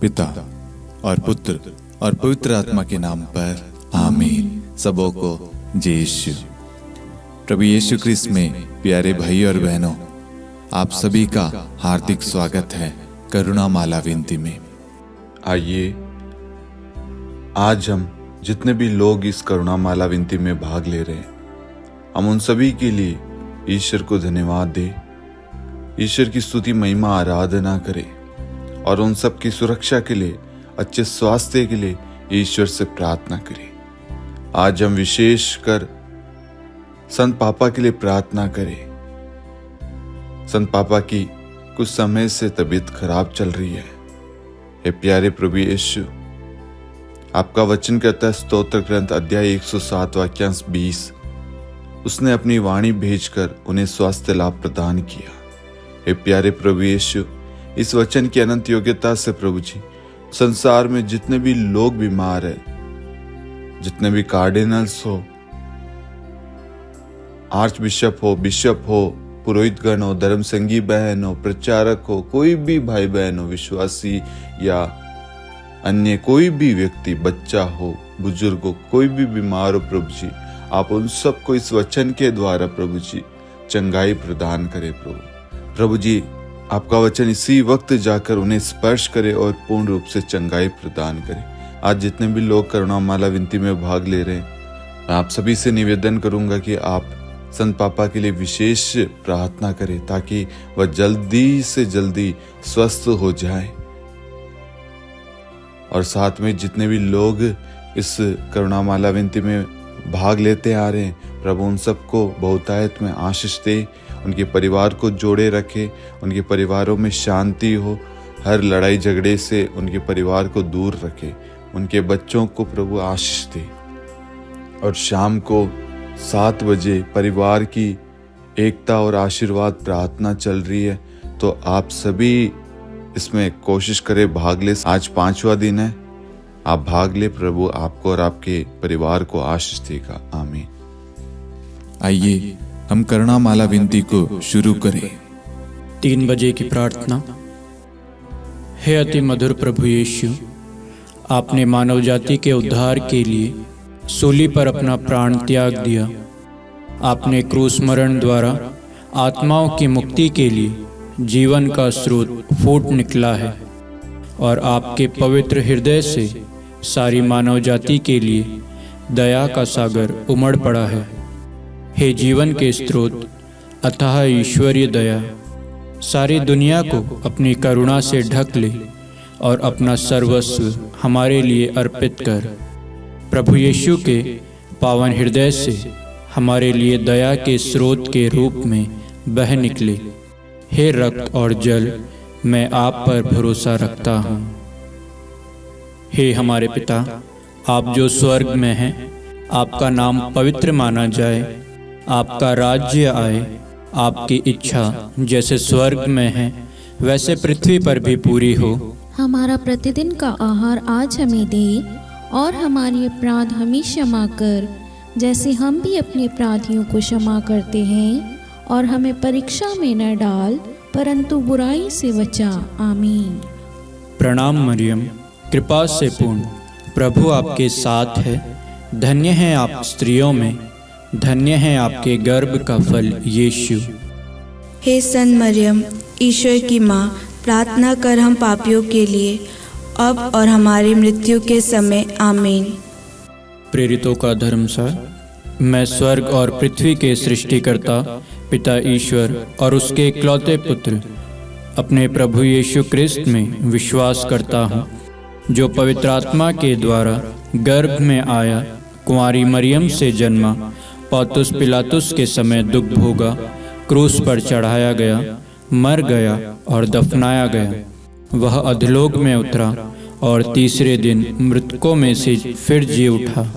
पिता और पुत्र और पवित्र आत्मा के नाम पर आमीन। सबों को जय यीशु। प्रभु यीशु ख्रिस्त में प्यारे भाई और बहनों, आप सभी का हार्दिक स्वागत है करुणा माला विनती में। आइए आज हम जितने भी लोग इस करुणा माला विनती में भाग ले रहे हैं, हम उन सभी के लिए ईश्वर को धन्यवाद दें, ईश्वर की स्तुति महिमा आराधना करें और उन सब की सुरक्षा के लिए, अच्छे स्वास्थ्य के लिए ईश्वर से प्रार्थना करें। आज हम विशेष कर संत पापा के लिए प्रार्थना करें। संत पापा की कुछ समय से तबीयत खराब चल रही है। हे प्यारे प्रभु यीशु, आपका वचन कहता है स्तोत्र ग्रंथ अध्याय 107 वाक्यांश 20, उसने अपनी वाणी भेजकर उन्हें स्वास्थ्य लाभ प्रदान किया। हे प्यारे प्रभु यीशु, इस वचन की अनंत योग्यता से प्रभु जी, संसार में जितने भी लोग बीमार हैं, जितने भी कार्डिनल्स हो, आर्च बिशप हो, बिशप हो, पुरोहितगण हो, धर्म संगी बहन हो, प्रचारक हो, कोई भी भाई बहन हो, विश्वासी या अन्य कोई भी व्यक्ति, बच्चा हो, बुजुर्ग हो, कोई भी बीमार हो प्रभु जी, आप उन सबको इस वचन के द्वारा प्रभु जी चंगाई प्रदान करें। प्रभु जी, आपका वचन इसी वक्त जाकर उन्हें स्पर्श करे और पूर्ण रूप से चंगाई प्रदान करे। आज जितने भी लोग करुणा माला विनती में भाग ले रहे हैं, मैं आप सभी से निवेदन करूंगा कि आप संत पापा के लिए विशेष प्रार्थना करें ताकि वह जल्दी से जल्दी स्वस्थ हो जाए। और साथ में जितने भी लोग इस करुणा माला विनती में भाग लेते आ रहे हैं, प्रभु उन सबको बहुतायत में आशीष दे, उनके परिवार को जोड़े रखे, उनके परिवारों में शांति हो, हर लड़ाई झगड़े से उनके परिवार को दूर रखे, उनके बच्चों को प्रभु आशीष दे। और शाम को 7 बजे परिवार की एकता और आशीर्वाद प्रार्थना चल रही है, तो आप सभी इसमें कोशिश करें, भाग ले। आज 5वां दिन है, आप भाग ले। प्रभु आपको और आपके परिवार को आशीष देगा। आमीन। आइए हम करुणा माला विनती को शुरू करें। 3 बजे की प्रार्थना। हे अति मधुर प्रभु यीशु, आपने मानव जाति के उद्धार के लिए सूली पर अपना प्राण त्याग दिया। आपने क्रूस मरण द्वारा आत्माओं की मुक्ति के लिए जीवन का स्रोत फूट निकला है और आपके पवित्र हृदय से सारी मानव जाति के लिए दया का सागर उमड़ पड़ा है। हे जीवन के स्रोत अथाह ईश्वरीय दया, सारी दुनिया को अपनी करुणा से ढक ले और अपना सर्वस्व हमारे लिए अर्पित कर। प्रभु यीशु के पावन हृदय से हमारे लिए दया के स्रोत के रूप में बह निकले। हे रक्त और जल, मैं आप पर भरोसा रखता हूँ। हे हमारे पिता, आप जो स्वर्ग में हैं, आपका नाम पवित्र माना जाए, आपका राज्य आए, आपकी इच्छा जैसे स्वर्ग में है वैसे पृथ्वी पर भी पूरी हो। हमारा प्रतिदिन का आहार आज हमें दे और हमारे अपराध हमें क्षमा कर, जैसे हम भी अपने अपराधियों को क्षमा करते हैं, और हमें परीक्षा में न डाल परंतु बुराई से बचा। आमीन। प्रणाम मरियम, कृपा से पूर्ण, प्रभु आपके साथ है। धन्य हैं आप स्त्रियों में, धन्य है आपके गर्भ का फल यीशु। हे संत मरियम, ईश्वर की माँ, प्रार्थना कर हम पापियों के लिए, अब और हमारी मृत्यु के समय। आमीन। प्रेरितों का धर्मसार। मैं स्वर्ग और पृथ्वी के सृष्टिकर्ता पिता ईश्वर और उसके इकलौते पुत्र अपने प्रभु यीशु ख्रिस्त में विश्वास करता हूँ, जो पवित्र आत्मा के द्वारा गर्भ में आया, कुंवारी मरियम से जन्मा, पौंतुस पिलातुस के समय दुख भोगा, क्रूस पर चढ़ाया गया, मर गया और दफनाया गया। वह अधोलोक में उतरा और तीसरे दिन मृतकों में से फिर जी उठा।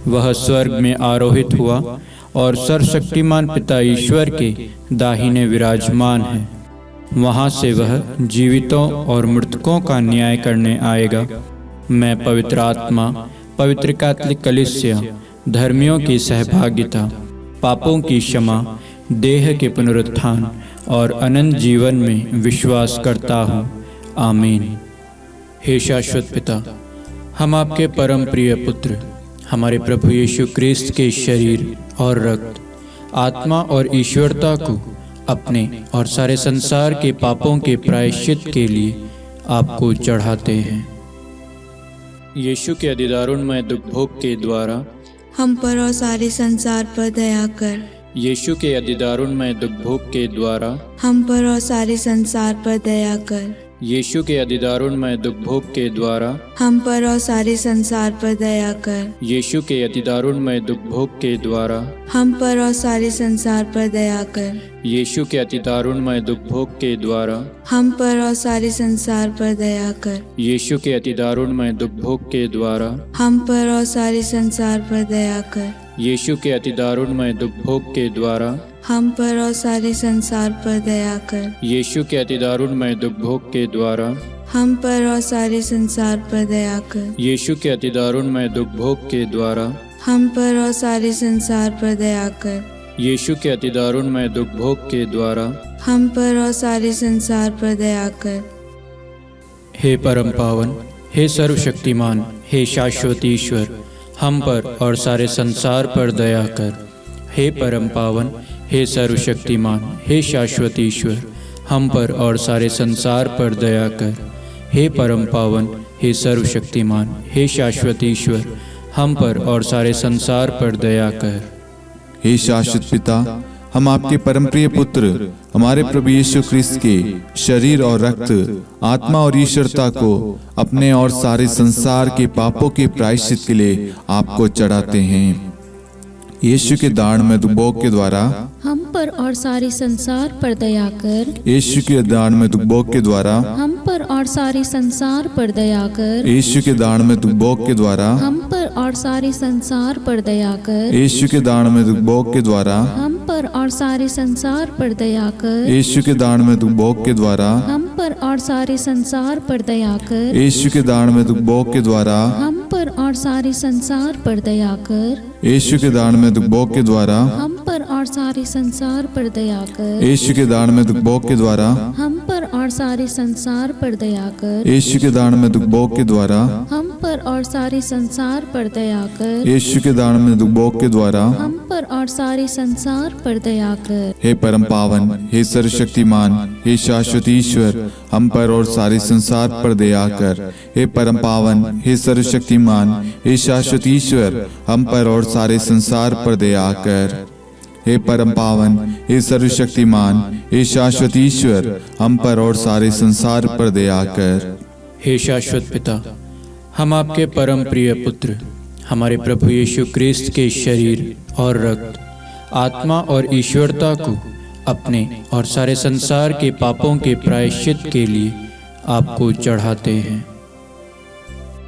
वह स्वर्ग में आरोहित हुआ और सर्वशक्तिमान पिता ईश्वर के दाहिने विराजमान है। वहाँ से वह जीवितों और मृतकों का न्याय करने आएगा। मैं पवित्र आत्मा, पवित्र कैथोलिक कलीसिया, धर्मियों की सहभागिता, पापों की क्षमा, देह के पुनरुत्थान और अनंत जीवन में विश्वास करता हूँ। आमीन। हे शाश्वत पिता, हम आपके परम प्रिय पुत्र हमारे प्रभु यीशु क्रिस्त के शरीर और रक्त, आत्मा और ईश्वरता को अपने और सारे संसार के पापों के प्रायश्चित के लिए आपको चढ़ाते हैं। यीशु के अधिदारुणमय दुख भोग के द्वारा हम पर और सारे संसार पर दया कर। यीशु के अधिदारुणमय दुख भोग के द्वारा हम पर और सारे संसार पर दया कर। यीशु के अधिदारुणमय दुख भोग के द्वारा हम पर और सारे संसार पर दया कर। यीशु के अधिदारुणमय दुख भोग के द्वारा हम पर और सारे संसार पर दया कर। यीशु के अधिदारुणमय दुख भोग के द्वारा हम पर और सारे संसार पर दया कर। यीशु के अधिदारुणमय दुख भोग के द्वारा हम पर और सारे संसार पर दया कर। यीशु के अधिदारुणमय दुख भोग के द्वारा हम पर और सारे संसार पर दया कर। यीशु के अधिदारुणमय दुख भोग के द्वारा हम पर और सारे संसार पर दया कर। यीशु के अधिदारुणमय दुख भोग के द्वारा हम पर और सारे संसार पर दया कर। यीशु के अधिदारुणमय दुख भोग के द्वारा हम पर और सारे संसार पर दया कर। हे परम पावन, हे सर्वशक्तिमान, हे शाश्वत ईश्वर, हम पर और सारे संसार पर दया कर। हे परम पावन, हे सर्वशक्तिमान, हे शाश्वत ईश्वर, हम पर और सारे संसार पर दया कर। हे परम पावन, हे सर्वशक्तिमान, हे शाश्वत ईश्वर, हम पर और सारे संसार पर दया कर। हे शाश्वत पिता, हम आपके परमप्रिय पुत्र हमारे प्रभु यीशु क्रिस्त के शरीर और रक्त, आत्मा और ईश्वरता को अपने और सारे संसार के पापों के प्रायश्चित के लिए आपको चढ़ाते हैं। यीशु के दान में दुखभोग के द्वारा हम पर और सारे संसार पर दया कर। यीशु के दान में दुखभोग के द्वारा हम पर और सारे संसार पर दया कर। यीशु के दान में दुखभोग के द्वारा हम पर और सारे संसार पर दया कर। यीशु के दान में दुखभोग के द्वारा हम पर और सारे संसार पर दया कर। यीशु के दान में दुखभोग के द्वारा हम पर और सारे संसार पर दया कर। यीशु के दान में दुखभोग के द्वारा हम पर और सारे संसार पर दया कर। यीशु के दान में दुखभोग के द्वारा हम पर और सारे संसार पर दया कर। यीशु के दान में दुखभोग के द्वारा हम पर और सारे संसार पर दया कर। यीशु के दान में दुखभोग के द्वारा हम पर और सारे संसार पर दया कर। यीशु के दान में दुखभोग के द्वारा हम पर और सारे संसार पर दया कर। हे परम पावन, हे सर्वशक्तिमान, हे शाश्वत ईश्वर, हम पर और सारे संसार पर दया कर। हे परम पावन, हे सर्वशक्तिमान, हे शाश्वत ईश्वर, हम पर और सारे संसार पर दया कर। हे परम पावन, हे सर्वशक्तिमान, हे शाश्वत ईश्वर, हम पर और सारे संसार पर दया कर। हे शाश्वत पिता, हम आपके परम प्रिय पुत्र हमारे प्रभु यीशु क्रिस्त के शरीर और रक्त, आत्मा और ईश्वरता को अपने और सारे संसार के पापों के प्रायश्चित के लिए आपको चढ़ाते हैं।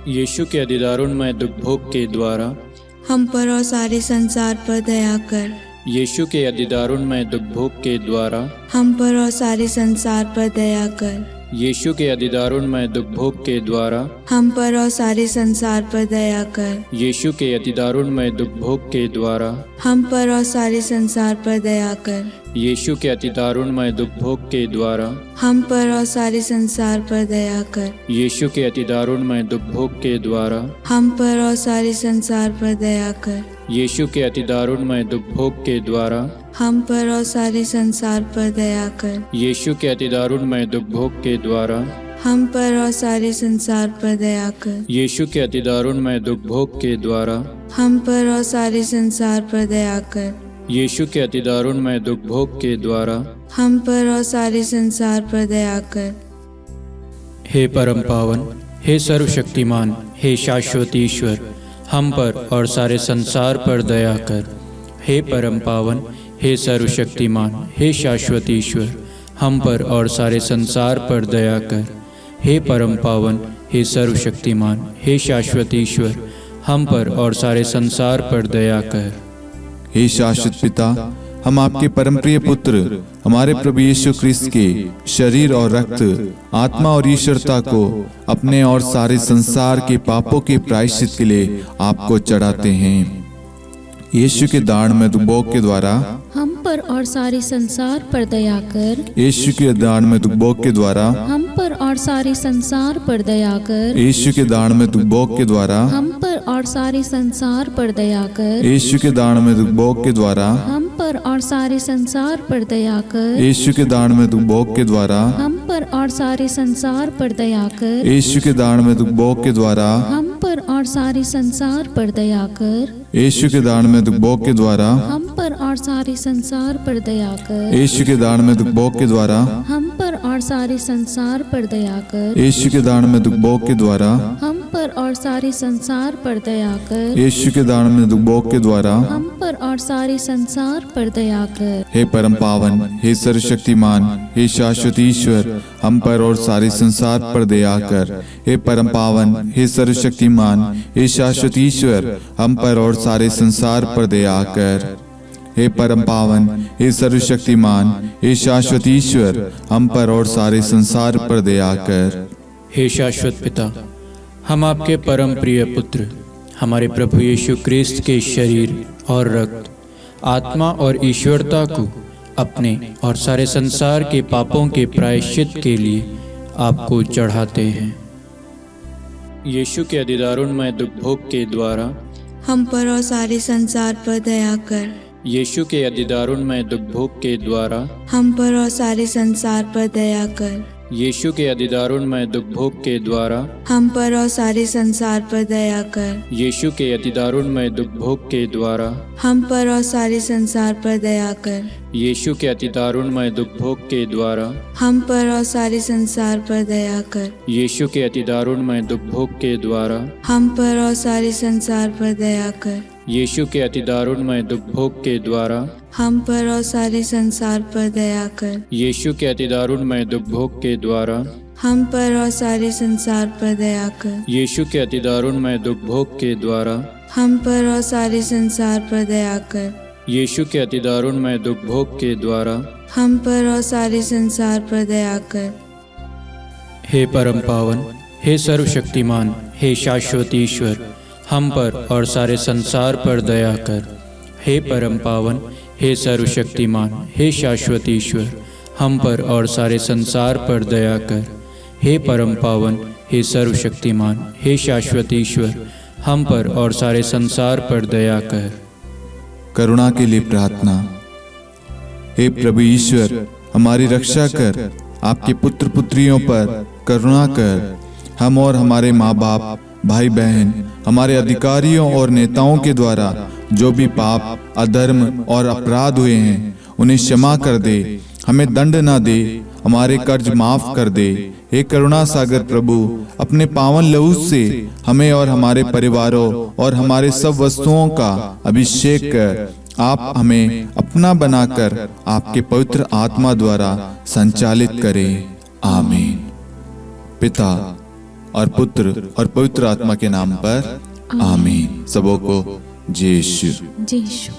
यीशु के अधिदारुणमय दुख भोग के द्वारा हम पर और सारे संसार पर दया कर। यीशु के अधिदारुणमय दुख भोग के द्वारा हम पर और सारे संसार पर दया कर। यीशु के अधिदारुणमय दुख भोग के द्वारा हम पर और सारे संसार पर दया कर। यीशु के अधिदारुणमय दुख भोग के द्वारा हम पर और सारे संसार पर दया कर। यीशु के अधिदारुणमय दुख भोग के द्वारा हम पर और सारे संसार पर दया कर। यीशु के अधिदारुणमय दुख भोग के द्वारा हम पर और सारे संसार पर दया कर। यीशु के अधिदारुणमय दुख भोग के द्वारा हम पर और सारे संसार पर दया कर। यीशु के अधिदारुणमय दुख भोग के द्वारा हम पर और सारे संसार पर दया कर। यीशु के अधिदारुणमय दुख भोग के द्वारा हम पर और सारे संसार पर दया कर। यीशु के अधिदारुणमय दुख भोग के द्वारा हम पर और सारे संसार पर दया कर। हे परम पावन, हे सर्वशक्तिमान, हे शाश्वत ईश्वर, हम पर और सारे संसार पर दया कर। हे परम पावन, हे सर्वशक्तिमान, हे शाश्वत ईश्वर, हम पर और सारे संसार पर दया कर। हे परम पावन, हे सर्वशक्तिमान, हे शाश्वत ईश्वर, हम पर और सारे संसार पर दया कर। हे शाश्वत पिता, हम आपके परमप्रिय पुत्र हमारे प्रभु यीशु क्रिस्त के शरीर और रक्त, आत्मा और ईश्वरता को अपने और सारे संसार के पापों के प्रायश्चित के लिए आपको चढ़ाते हैं। यीशु के दाढ़ में दुबोक के द्वारा, हम पर और सारे संसार पर दया कर। यीशु के दाढ़ में दुबोक के द्वारा, हम पर और सारे संसार पर दया कर। यीशु के दाढ़ में दुबोक के द्वारा, हम पर और सारे संसार पर दया कर। यीशु के दाढ़ में दुबोक के द्वारा, हम पर और सारे संसार पर दया कर। यीशु के दाढ़ में दुबोक के द्वारा, हम पर और सारे संसार पर दया कर। यीशु के दाढ़ में दुबोक के द्वारा, हम पर और सारे संसार पर दया कर। यीशु के दाढ़ में दुबोक के द्वारा, हम पर और सारे संसार पर दया कर। यीशु के दाढ़ में दुबोक के द्वारा, हम पर और सारे संसार पर दया कर। यीशु के दाढ़ में दुबोक के द्वारा, हम पर और सारे संसार पर दया कर। यीशु के दाढ़ में दुबोक के द्वारा, हम पर और सारे संसार पर दया कर। हे परम पावन, हे सर्वशक्तिमान, हे शाश्वत ईश्वर, हम पर और सारे संसार पर दया कर। हे परम पावन, हे सर्वशक्तिमान, हे शाश्वत ईश्वर, हम पर और सारे संसार पर दया कर। हे परम पावन, हे सर्वशक्तिमान, हे शाश्वत ईश्वर, हम पर और सारे संसार पर दया कर। हे शाश्वत पिता, हम आपके परम प्रिय पुत्र, हमारे प्रभु यीशु क्रिस्त के शरीर और रक्त, आत्मा और ईश्वरता को अपने और सारे संसार के पापों के प्रायश्चित के लिए आपको चढ़ाते हैं। यीशु के अधिदारुणमय दुखभोग के द्वारा हम पर और सारे संसार पर दया कर। यीशु के अधिदारुणमय दुखभोग के द्वारा हम पर और सारे संसार पर दया कर। यीशु के अधिदारुणमय दुखभोग के द्वारा हम पर और सारे संसार पर दया कर। यीशु के अधिदारुणमय दुखभोग के द्वारा हम पर और सारे संसार पर दया कर। यीशु के अधिदारुणमय दुखभोग के द्वारा हम पर और सारे संसार पर दया कर। यीशु के अधिदारुणमय दुखभोग के द्वारा हम पर और सारे संसार पर दया कर। यीशु के अधिदारुणमय दुखभोग के द्वारा हम पर और सारे संसार पर दया कर। यीशु के अधिदारुणमय दुखभोग के द्वारा हम पर और सारे संसार पर दया कर। यीशु के अधिदारुणमय दुखभोग के द्वारा हम पर और सारे संसार पर दया कर। यीशु के अधिदारुणमय दुखभोग के द्वारा हम पर और सारे संसार पर दया कर। हे परम पावन, हे सर्वशक्तिमान, हे शाश्वत ईश्वर, हम पर और सारे संसार पर दया कर। हे परम पावन, हे सर्वशक्तिमान, हे शाश्वत ईश्वर, हम पर और सारे संसार पर दया कर। हे परम पावन, हे सर्वशक्तिमान, हे शाश्वत ईश्वर, हम पर और सारे संसार पर दया कर। करुणा के लिए प्रार्थना। हे प्रभु ईश्वर, हमारी रक्षा कर, आपके पुत्र पुत्रियों पर करुणा कर। हम और हमारे माँ बाप, भाई बहन, हमारे अधिकारियों और नेताओं के द्वारा जो भी पाप, अधर्म और अपराध हुए हैं, उन्हें क्षमा कर दे। हमें दंड ना दे, हमारे कर्ज माफ कर दे। हे करुणा सागर प्रभु, अपने पावन लहू से हमें और हमारे परिवारों और हमारे सब वस्तुओं का अभिषेक कर। आप हमें अपना बनाकर आपके पवित्र आत्मा द्वारा संचालित करें। आमीन। पिता और पुत्र और पवित्र आत्मा के नाम पर आमीन। सबों को जय यीशु। जय यीशु।